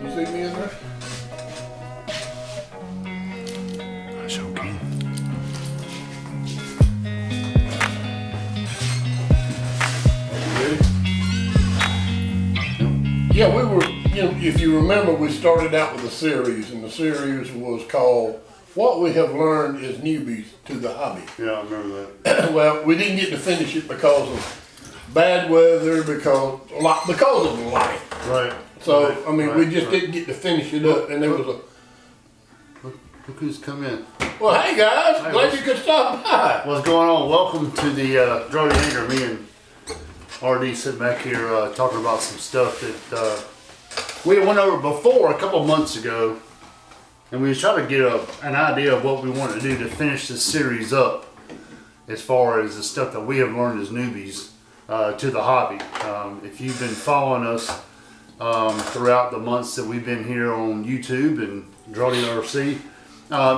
You see me in there? I sure can. Yeah, we were, if you remember, we started out with a series, and the series was called What We Have Learned as Newbies to the Hobby. Yeah, I remember that. Well, we didn't get to finish it because of bad weather, because of life. Right. So, right, I mean, right, we just right. didn't get to finish it up, and there was a... Look who's come in. Well, hey guys, Hey, glad you could stop by. What's going on? Welcome to the DRAWDY Hangar. Me and RD sitting back here talking about some stuff that we went over before a couple months ago, and we was trying to get an idea of what we wanted to do to finish this series up as far as the stuff that we have learned as newbies to the hobby. If you've been following us throughout the months that we've been here on YouTube and DRAWDY RC,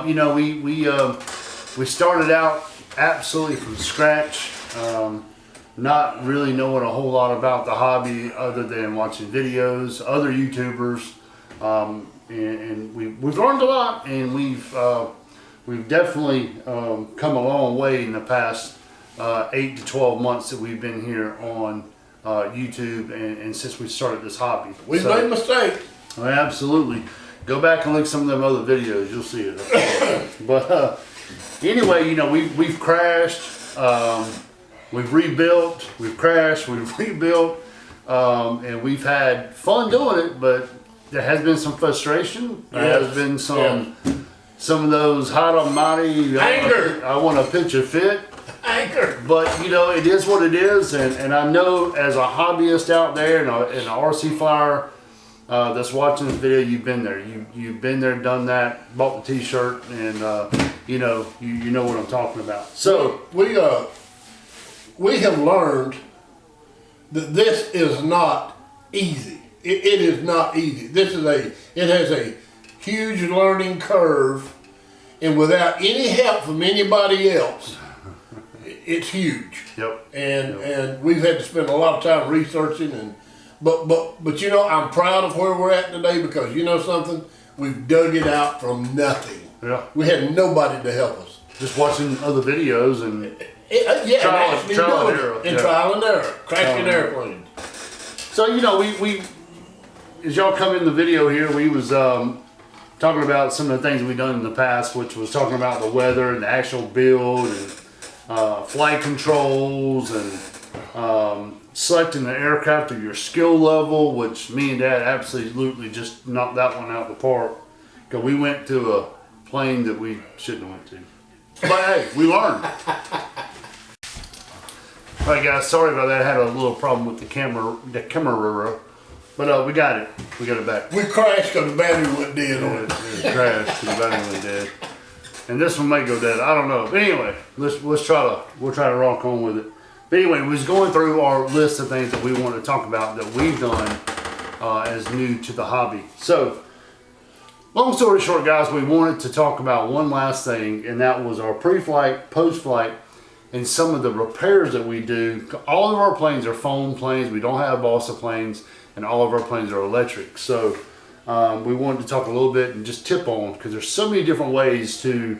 you know, we started out absolutely from scratch. Not really knowing a whole lot about the hobby other than watching videos, other YouTubers, and we've learned a lot, and we've definitely come a long way in the past 8 to 12 months that we've been here on YouTube, and since we started this hobby. We've made mistakes. Absolutely. Go back and look at some of them other videos, you'll see it. But anyway, you know, we've crashed. We've rebuilt, we've crashed, we've rebuilt, and we've had fun doing it, but there has been some frustration. There has been some of those hot almighty, anger. I want to pitch a fit. Anger. But, you know, it is what it is, and I know as a hobbyist out there and an RC flyer that's watching this video, you've been there. You've been there, done that, bought the t-shirt, and, you know what I'm talking about. So, we have learned that this is not easy. It is not easy. It has a huge learning curve, and without any help from anybody else, it's huge. Yep. And we've had to spend a lot of time researching, but you know, I'm proud of where we're at today, because you know something, we've dug it out from nothing. Yeah. We had nobody to help us. Just watching other videos and trial and error, crashing airplanes. So, you know, we as y'all come in the video here, we was talking about some of the things we've done in the past, which was talking about the weather and the actual build and flight controls and selecting the aircraft to your skill level, which me and Dad absolutely just knocked that one out of the park, because we went to a plane that we shouldn't have went to. But hey, we learned. Alright guys, sorry about that. I had a little problem with the camera, but we got it. We got it back. We crashed because the battery went dead on it. It crashed, the battery went dead. And this one may go dead, I don't know. But anyway, we'll try to rock on with it. But anyway, we was going through our list of things that we want to talk about that we've done as new to the hobby. So, long story short guys, we wanted to talk about one last thing, and that was our pre-flight, post-flight, and some of the repairs that we do. All of our planes are foam planes. We don't have balsa planes, and all of our planes are electric. So we wanted to talk a little bit and just tip on, because there's so many different ways to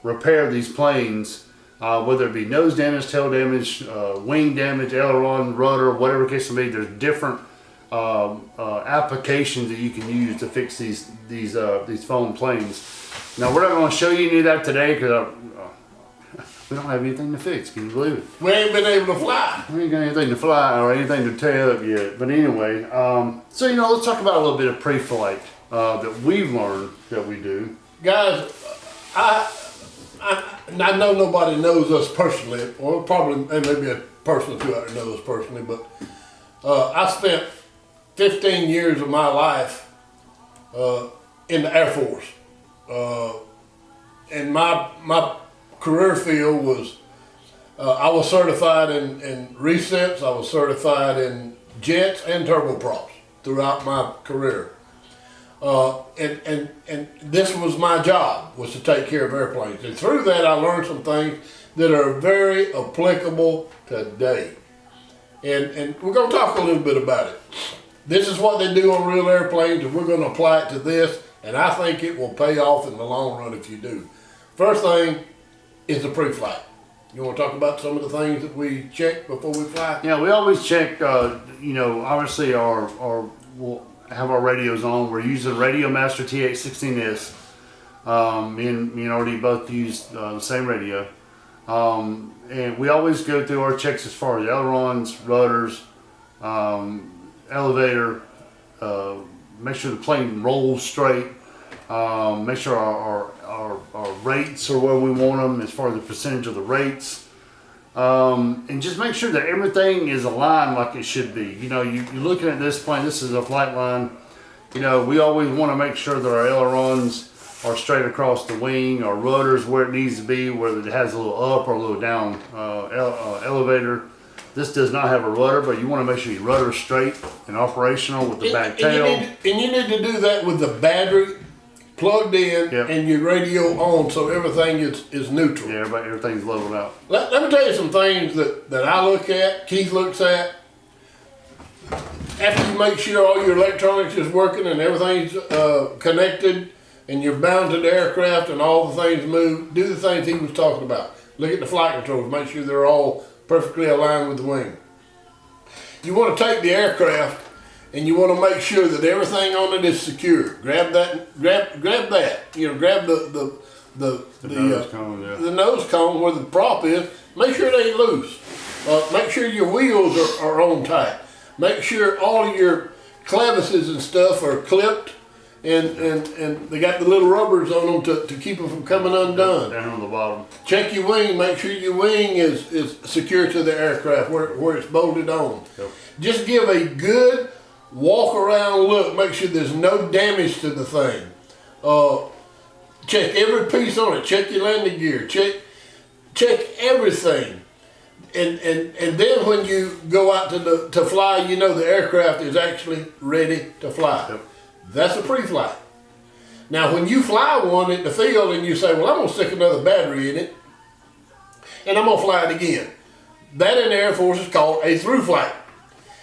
repair these planes, whether it be nose damage, tail damage, wing damage, aileron, rudder, whatever the case may be. There's different applications that you can use to fix these foam planes. Now we're not going to show you any of that today, because we don't have anything to fix. Can you believe it? We ain't been able to fly. We ain't got anything to fly or anything to tear up yet. But anyway, so you know, let's talk about a little bit of pre-flight that we've learned that we do. Guys, I know nobody knows us personally, or probably maybe a person or two out there knows us personally, but I spent 15 years of my life in the Air Force. And my career field was, I was certified in resets, I was certified in jets and turboprops throughout my career. And this was my job, was to take care of airplanes. And through that I learned some things that are very applicable today. And we're going to talk a little bit about it. this is what they do on real airplanes, and we're going to apply it to this, and I think it will pay off in the long run if you do. First thing is the pre-flight. You want to talk about some of the things that we check before we fly? Yeah, we always check, you know, obviously we'll have our radios on. We're using Radio Master TH16S. Me and RD both use the same radio. And we always go through our checks as far as ailerons, rudders, elevator, make sure the plane rolls straight, make sure our rates are where we want them as far as the percentage of the rates, and just make sure that everything is aligned like it should be. You know, you're looking at this plane, this is a flight line. You know, we always want to make sure that our ailerons are straight across the wing, our rudders where it needs to be, whether it has a little up or a little down elevator. This does not have a rudder, but you want to make sure your rudder is straight and operational with the back tail. And you need to do that with the battery plugged in and your radio on, so everything is neutral. Yeah, everything's leveled out. Let me tell you some things that I look at, Keith looks at. After you make sure all your electronics is working and everything's connected, and you're bound to the aircraft and all the things move, do the things he was talking about. Look at the flight controls, make sure they're all perfectly aligned with the wing. You want to take the aircraft and you want to make sure that everything on it is secure. Grab that, grab that. You know, grab the nose cone where the prop is. Make sure it ain't loose. Make sure your wheels are on tight. Make sure all your clevises and stuff are clipped. And they got the little rubbers on them to keep them from coming undone. Down on the bottom. Check your wing. Make sure your wing is secure to the aircraft where it's bolted on. Yep. Just give a good walk around look. Make sure there's no damage to the thing. Check every piece on it. Check your landing gear. Check everything. And then when you go out to fly, you know the aircraft is actually ready to fly. Yep. That's a pre-flight. Now, when you fly one at the field and you say, well, I'm going to stick another battery in it, and I'm going to fly it again. That in the Air Force is called a through flight.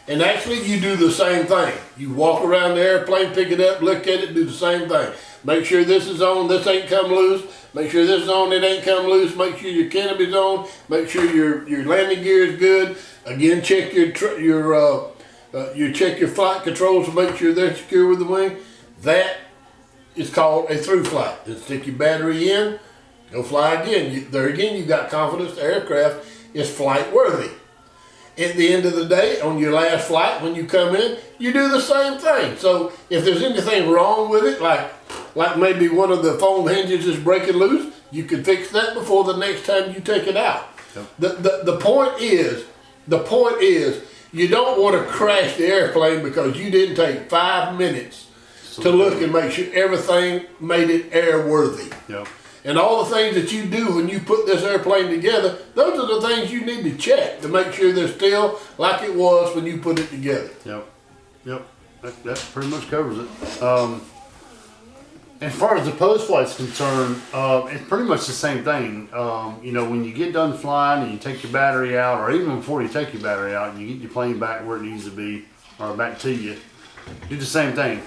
And actually, you do the same thing. You walk around the airplane, pick it up, look at it, do the same thing. Make sure this is on, this ain't come loose. Make sure this is on, it ain't come loose. Make sure your canopy's on. Make sure your landing gear is good. Again, check you check your flight controls to make sure they're secure with the wing. That is called a through flight. Then stick your battery in, go fly again. There again, you got confidence the aircraft is flight worthy. At the end of the day, on your last flight, when you come in, you do the same thing. So if there's anything wrong with it, like maybe one of the foam hinges is breaking loose, you can fix that before the next time you take it out. Yep. The point is, you don't want to crash the airplane because you didn't take 5 minutes to look and make sure everything made it airworthy. Yep. And all the things that you do when you put this airplane together, those are the things you need to check to make sure they're still like it was when you put it together. Yep. That pretty much covers it. As far as the post-flight's concerned, it's pretty much the same thing. You know, when you get done flying and you take your battery out, or even before you take your battery out and you get your plane back where it needs to be, or back to you, do the same thing.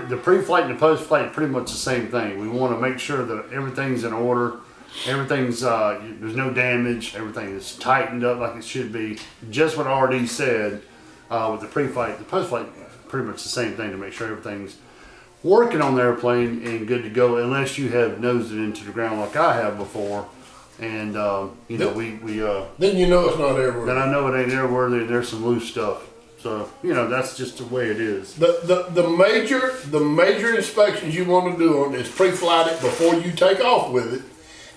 The pre-flight and the post-flight pretty much the same thing. We want to make sure that everything's in order, everything's there's no damage, everything is tightened up like it should be. Just what RD said with the pre-flight, the post-flight, pretty much the same thing to make sure everything's working on the airplane and good to go, unless you have nosed it into the ground like I have before, and you know we then you know it's not airworthy. Then I know it ain't airworthy and there's some loose stuff. So you know that's just the way it is. The major inspections you want to do on is pre-flight it before you take off with it,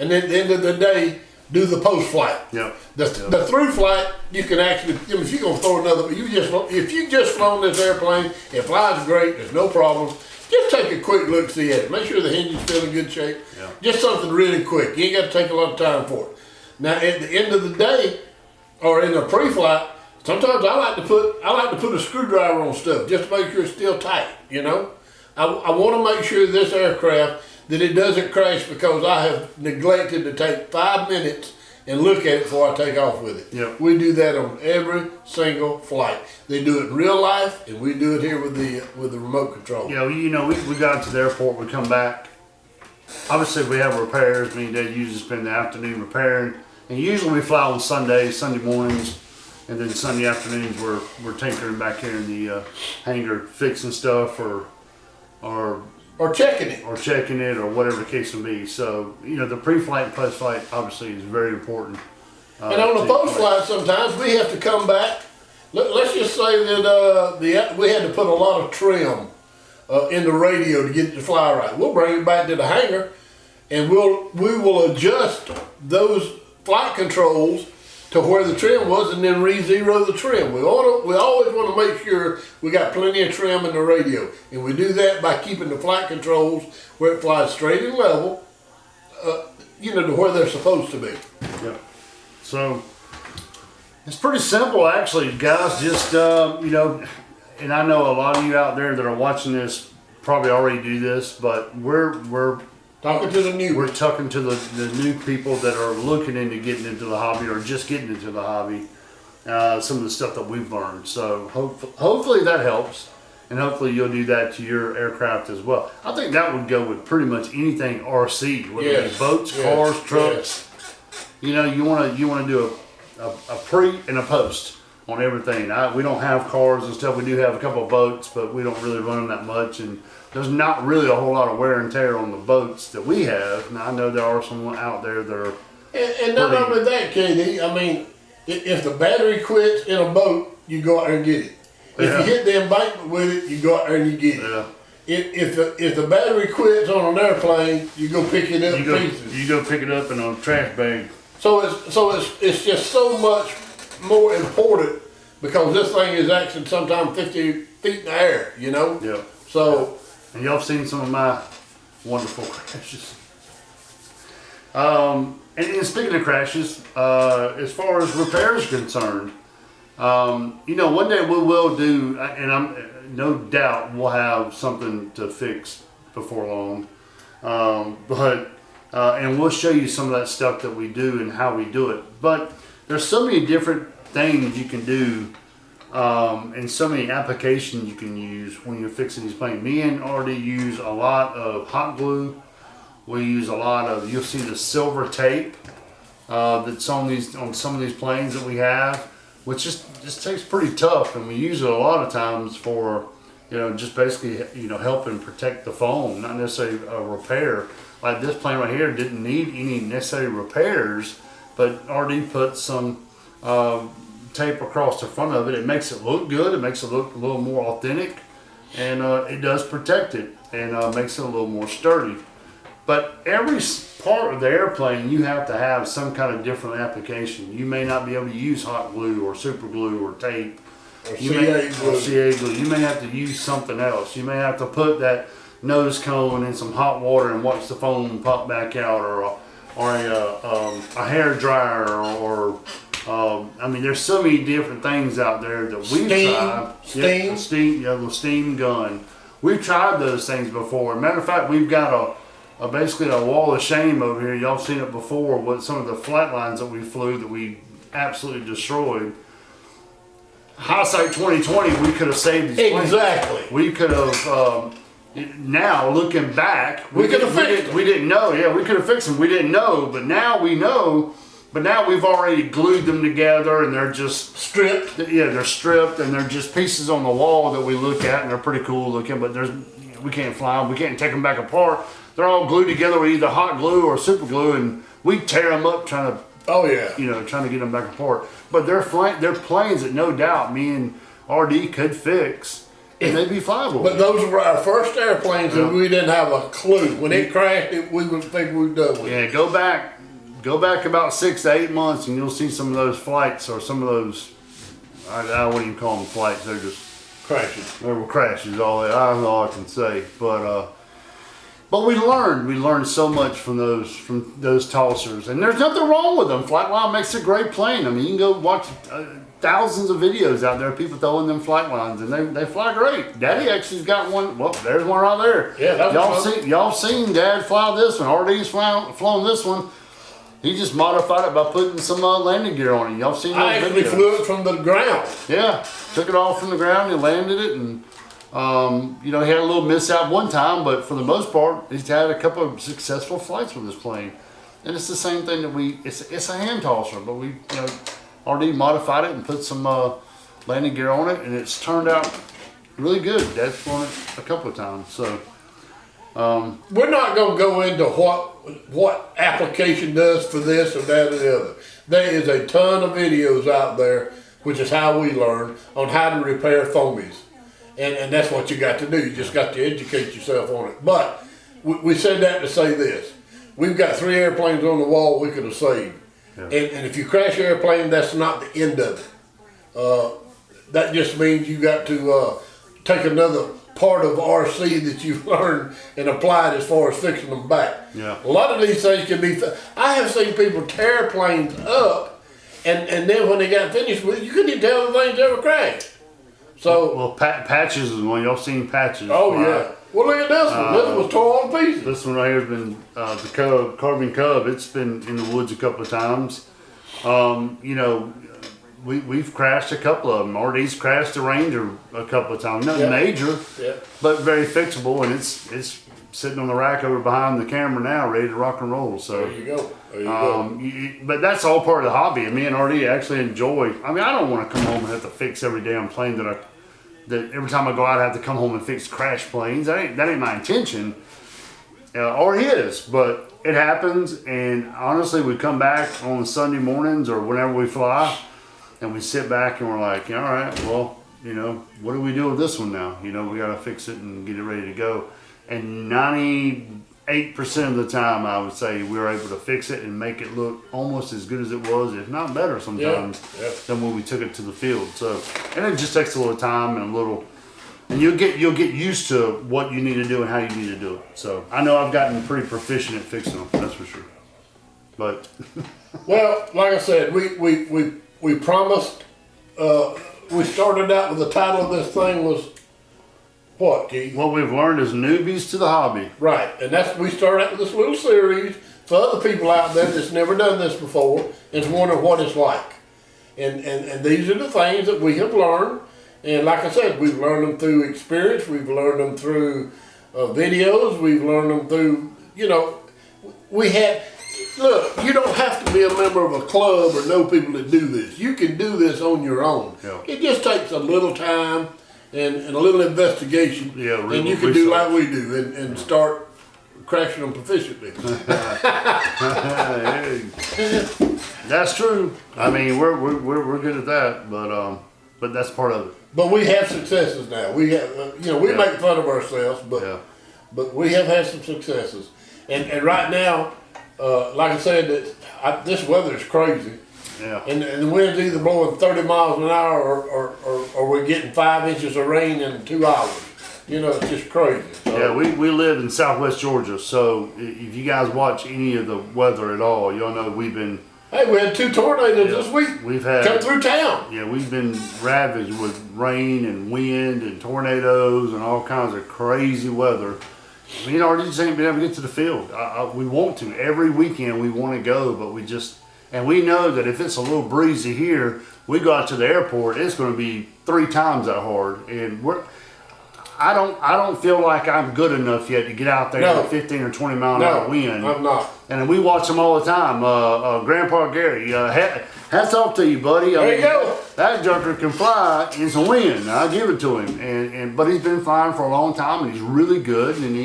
and then at the end of the day do the post-flight. Yep. The through flight you can actually, if you're gonna throw another, if you just flown this airplane, it flies great, there's no problem. Just take a quick look, see at it. Make sure the hinge is still in good shape. Yeah. Just something really quick. You ain't got to take a lot of time for it. Now, at the end of the day, or in a pre-flight, sometimes I like to put a screwdriver on stuff just to make sure it's still tight. You know, I want to make sure this aircraft that it doesn't crash because I have neglected to take 5 minutes and look at it before I take off with it. Yep. We do that on every single flight. They do it in real life, and we do it here with the remote control. Yeah, we got to the airport, we come back. Obviously, if we have repairs, me and Dad usually spend the afternoon repairing. And usually we fly on Sundays, Sunday mornings, and then Sunday afternoons we're tinkering back here in the hangar, fixing stuff or checking it. Or whatever the case may be. So, the pre-flight and post-flight obviously is very important. And on the post-flight, sometimes we have to come back. Let's just say that we had to put a lot of trim in the radio to get it to fly right. We'll bring it back to the hangar, and we will adjust those flight controls to where the trim was, and then re-zero the trim. We always want to make sure we got plenty of trim in the radio, and we do that by keeping the flight controls where it flies straight and level, to where they're supposed to be. Yeah. So it's pretty simple, actually, guys. Just and I know a lot of you out there that are watching this probably already do this, but we're talking to the new. We're talking to the new people that are looking into getting into the hobby or just getting into the hobby. Some of the stuff that we've learned. So hopefully that helps, and hopefully you'll do that to your aircraft as well. I think that would go with pretty much anything RC, whether it be boats, cars, trucks. Yes. You want to do a pre and a post on everything. We don't have cars and stuff. We do have a couple of boats, but we don't really run them that much, and there's not really a whole lot of wear and tear on the boats that we have. Now, I know there are some out there that are. And not only that, KD, I mean, if the battery quits in a boat, you go out there and get it. If you hit the embankment with it, you go out there and you get it. Yeah. If the battery quits on an airplane, you go pick it up pieces. You go pick it up in a trash bag. So it's just so much more important because this thing is actually sometimes 50 feet in the air, Yeah. So. And y'all seen some of my wonderful crashes. And speaking of crashes, as far as repairs are concerned, one day we will do, and I'm no doubt we'll have something to fix before long. And we'll show you some of that stuff that we do and how we do it. But there's so many different things you can do. And so many applications you can use when you're fixing these planes. Me and Artie use a lot of hot glue. We use a lot of, you'll see the silver tape that's on some of these planes that we have, which just takes pretty tough, and we use it a lot of times for, just basically, helping protect the foam, not necessarily a repair. Like this plane right here didn't need any necessary repairs, but Artie put some tape across the front of it. It makes it look good. It makes it look a little more authentic, and it does protect it and makes it a little more sturdy. But every part of the airplane, you have to have some kind of different application. You may not be able to use hot glue or super glue or tape Or CA glue. You may have to use something else. You may have to put that nose cone in some hot water and watch the foam pop back out, or a hair dryer, or there's so many different things out there that we've tried. The steam gun. We've tried those things before. Matter of fact, we've got basically a wall of shame over here. Y'all seen it before with some of the flat lines that we flew that we absolutely destroyed. Hindsight 2020, we could have saved these planes. Exactly. We could have. Now looking back, we could have fixed them. We didn't know. Yeah, we could have fixed them. We didn't know, but now we know. But now we've already glued them together, and they're just stripped. Yeah, they're stripped, and they're just pieces on the wall that we look at, and they're pretty cool looking. But we can't fly them. We can't take them back apart. They're all glued together with either hot glue or super glue, and we tear them up trying to. Oh yeah. Trying to get them back apart. But they're planes that no doubt me and RD could fix. And they'd be flyable. But those were our first airplanes, and we didn't have a clue. When it crashed, we would think we were done with it. Yeah, go back about 6 to 8 months, and you'll see some of those flights, or some of those. I wouldn't even call them flights. They're just crashes. They were crashes. All I can say. But we learned so much from those tossers, and there's nothing wrong with them. Flightline makes a great plane. I mean, you can go watch thousands of videos out there, people throwing them flight lines, and they fly great. Daddy actually's got one. Well, there's one right there. Yeah, that's y'all seen Dad fly this one. RD's flown this one. He just modified it by putting some landing gear on it. Y'all seen those I actually videos? flew it from the ground. Yeah, took it off from the ground and landed it, and you know, he had a little mishap one time, but for the most part, he's had a couple of successful flights with this plane. And it's the same thing that it's a hand tosser, but we, you know, already modified it and put some landing gear on it, and it's turned out really good. Dad's flown it a couple of times, so. We're not going to go into what application does for this or that or the other. There is a ton of videos out there, which is how we learn, on how to repair foamies. And that's what you got to do. You just got to educate yourself on it. But we said that to say this. We've got 3 airplanes on the wall we could have saved. Yeah. And if you crash your airplane, that's not the end of it. That just means you got to take another part of RC that you've learned and apply it as far as fixing them back. Yeah. A lot of these things can be, I have seen people tear planes up and then when they got finished with it, you couldn't even tell the things ever crashed. So. Well, Patches is one. Y'all seen Patches? Oh, right? yeah. Well, look at this one. This was torn to pieces. This one right here has been the Carbon Cub. It's been in the woods a couple of times. You know, we've crashed a couple of them. RD's crashed the Ranger a couple of times. Nothing major, but very fixable, and it's sitting on the rack over behind the camera now, ready to rock and roll. So there you go. There you go. But that's all part of the hobby. And me and RD actually enjoy. I mean, I don't want to come home and have to fix every damn plane that every time I go out I have to come home and fix crash planes. That ain't my intention, or his. But it happens, and honestly, we come back on Sunday mornings or whenever we fly, and we sit back and we're like, all right, well, you know, what do we do with this one now? You know, we got to fix it and get it ready to go. And 98% of the time, I would say we were able to fix it and make it look almost as good as it was, if not better sometimes, than when we took it to the field. So, and it just takes a little time and you'll get used to what you need to do and how you need to do it. So, I know I've gotten pretty proficient at fixing them, that's for sure. But well, like I said, we promised. We started out with the title of this thing was what, Keith? what we've learned is newbies to the hobby. Right, and we started out with this little series for other people out there that's never done this before and is wondering what it's like. And these are the things that we have learned. And like I said, we've learned them through experience. We've learned them through videos. We've learned them through, you know, look, you don't have to be a member of a club or know people that do this. You can do this on your own. Yeah. It just takes a little time and a little investigation. Yeah, and you can do like we do and start crashing them proficiently. That's true. I mean, we're good at that, but that's part of it. But we have successes now. We have, you know, we make fun of ourselves, but we have had some successes. And right now, like I said, this weather is crazy. Yeah. And the wind's either blowing 30 miles an hour or we're getting 5 inches of rain in 2 hours. You know, it's just crazy. So. Yeah, we live in Southwest Georgia, so if you guys watch any of the weather at all, y'all know we've been. Hey, we had 2 tornadoes this week. We've had come through town. Yeah, we've been ravaged with rain and wind and tornadoes and all kinds of crazy weather. We already just ain't been able to get to the field. We want to every weekend. We want to go, but and we know that if it's a little breezy here, we go out to the airport. It's going to be 3 times that hard, and I don't feel like I'm good enough yet to get out there with 15 or 20 mile an hour wind. I'm not. And we watch them all the time. Grandpa Gary, hats off to you, buddy. There you go. That junker can fly in some wind. I give it to him. But he's been flying for a long time, and he's really good, and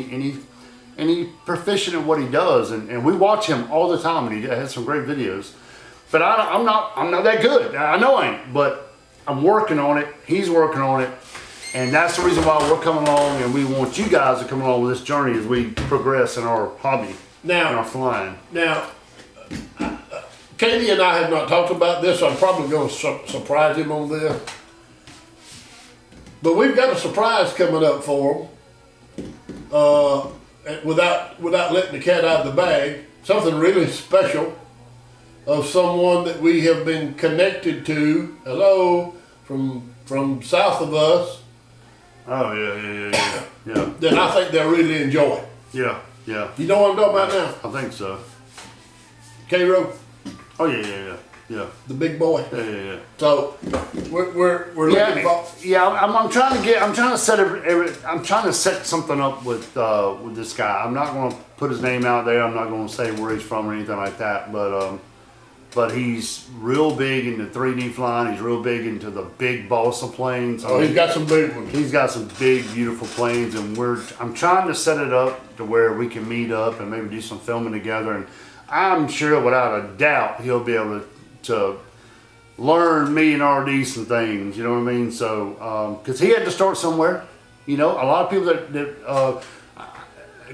he's proficient at what he does. And we watch him all the time, and he has some great videos. But I'm not that good. I know I ain't, but I'm working on it. He's working on it. And that's the reason why we're coming along, and we want you guys to come along with this journey as we progress in our hobby and our flying. Now, Katie and I have not talked about this. So I'm probably going to surprise him on this. But we've got a surprise coming up for him. Without letting the cat out of the bag. Something really special of someone that we have been connected to. Hello, from south of us. Oh, yeah. That I think they'll really enjoy. Yeah. You know what I'm talking about now? I think so. K-Row, Oh yeah. the big boy. Yeah. So we're looking for. Yeah, I'm trying to set something up with this guy. I'm not going to put his name out there. I'm not going to say where he's from or anything like that. But he's real big into 3D flying. He's real big into the big balsa planes. Oh, he's got some big ones. He's got some big, beautiful planes, and I'm trying to set it up to where we can meet up and maybe do some filming together. And I'm sure, without a doubt, he'll be able to learn me and RD some things. You know what I mean? So, because he had to start somewhere. You know, a lot of people that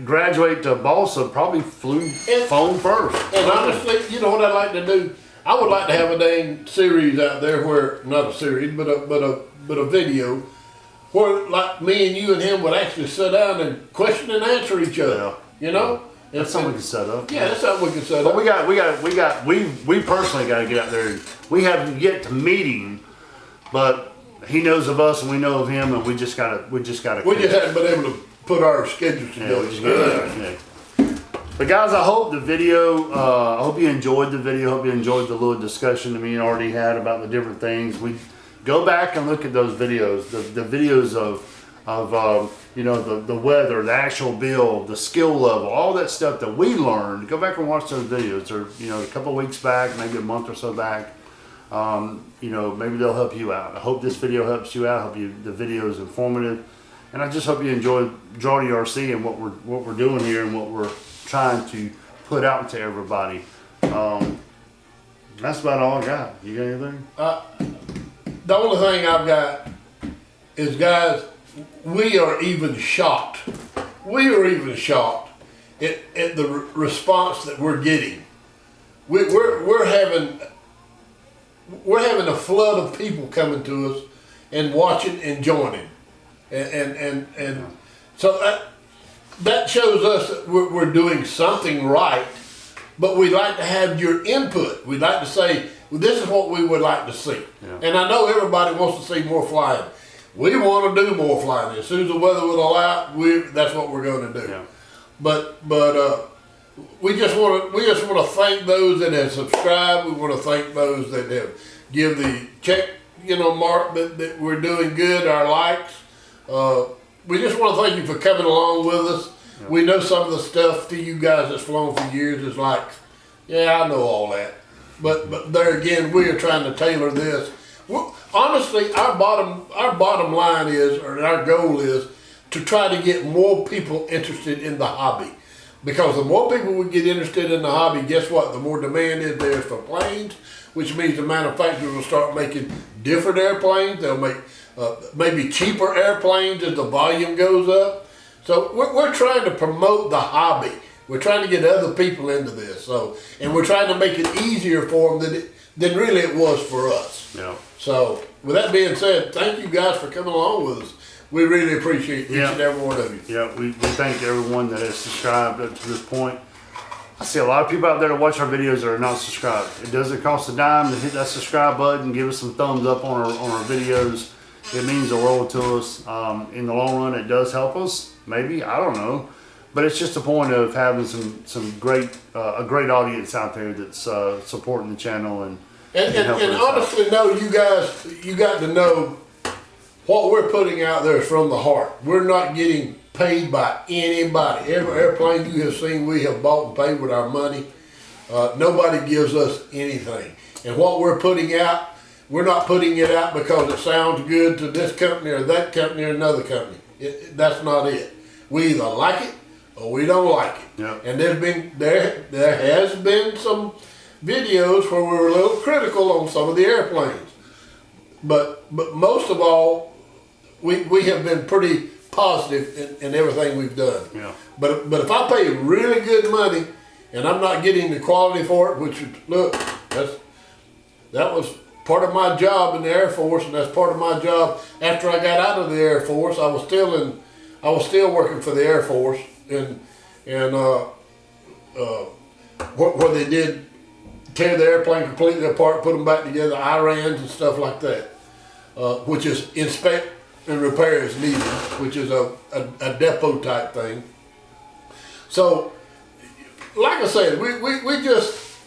graduate to balsa probably flew foam first. And honestly, you know what I'd like to do? I would like to have a dang series out there where, not a series, but a video where like me and you and him would actually sit down and question and answer each other. Yeah. You know? That's something we can set up. Yeah, that's something we can set But up. we personally got to get out there. We haven't yet to meet him, but he knows of us and we know of him, and we just gotta. We just haven't been able to put our schedules together. But guys, I hope the video. I hope you enjoyed the video. I hope you enjoyed the little discussion that me and already had about the different things. We go back and look at those videos. The videos of you know, the weather, the actual build, the skill level, all that stuff that we learned. Go back and watch those videos. They're, you know, a couple of weeks back, maybe a month or so back. You know, maybe they'll help you out. I hope this video helps you out. I hope the video is informative, and I just hope you enjoy DRAWDY RC and what we're doing here and what we're trying to put out to everybody. That's about all I got. You got anything? The only thing I've got is, guys, we are even shocked. We are even shocked at the response that we're getting. We're having a flood of people coming to us and watching and joining, and so that shows us that we're doing something right. But we'd like to have your input. We'd like to say, well, this is what we would like to see. Yeah. And I know everybody wants to see more flying. We want to do more flying. As soon as the weather will allow it, that's what we're going to do. Yeah. But we just want to thank those that have subscribed. We want to thank those that have give the check, mark that we're doing good, our likes. We just want to thank you for coming along with us. Yeah. We know some of the stuff to you guys that's flown for years is like, yeah, I know all that. But there again, we are trying to tailor this. Honestly, our bottom line is, or our goal is, to try to get more people interested in the hobby. Because the more people we get interested in the hobby, guess what? The more demand is there for planes, which means the manufacturers will start making different airplanes. They'll make maybe cheaper airplanes as the volume goes up. So we're trying to promote the hobby. We're trying to get other people into this. And we're trying to make it easier for them than really it was for us. Yeah. So with that being said, thank you guys for coming along with us. We really appreciate each and every one of you. Yeah, we thank everyone that has subscribed up to this point. I see a lot of people out there that watch our videos that are not subscribed. It doesn't cost a dime to hit that subscribe button, give us some thumbs up on our videos. It means the world to us. In the long run, it does help us. Maybe, I don't know. But it's just a point of having some great a great audience out there that's supporting the channel and honestly, no, you got to know what we're putting out there is from the heart. We're not getting paid by anybody. Every airplane you have seen, we have bought and paid with our money. Nobody gives us anything. And what we're putting out, we're not putting it out because it sounds good to this company or that company or another company. That's not it. We either like it or we don't like it. Yeah. And there has been some videos where we were a little critical on some of the airplanes. But most of all, we have been pretty positive in everything we've done. Yeah. But if I pay really good money and I'm not getting the quality for it, which look, that was part of my job in the Air Force, and that's part of my job after I got out of the Air Force. I was still working for the Air Force where they did tear the airplane completely apart, put them back together, IRANs and stuff like that, which is inspect and repair as needed, which is a depot type thing. So, like I said, we just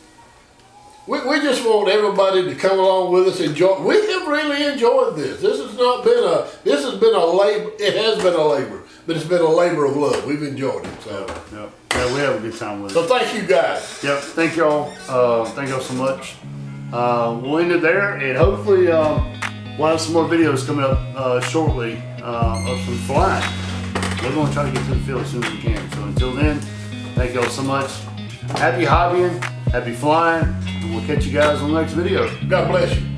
we just want everybody to come along with us. Enjoy. We have really enjoyed this. This has been a labor. It has been a labor, but it's been a labor of love. We've enjoyed it. So. Yep. Yeah, we have a good time with it. So thank you guys. Yep. Thank y'all. Thank y'all so much. We'll end it there, and hopefully we'll have some more videos coming up shortly of some flying. We're going to try to get to the field as soon as we can. So until then, thank y'all so much. Happy hobbying, happy flying, and we'll catch you guys on the next video. God bless you.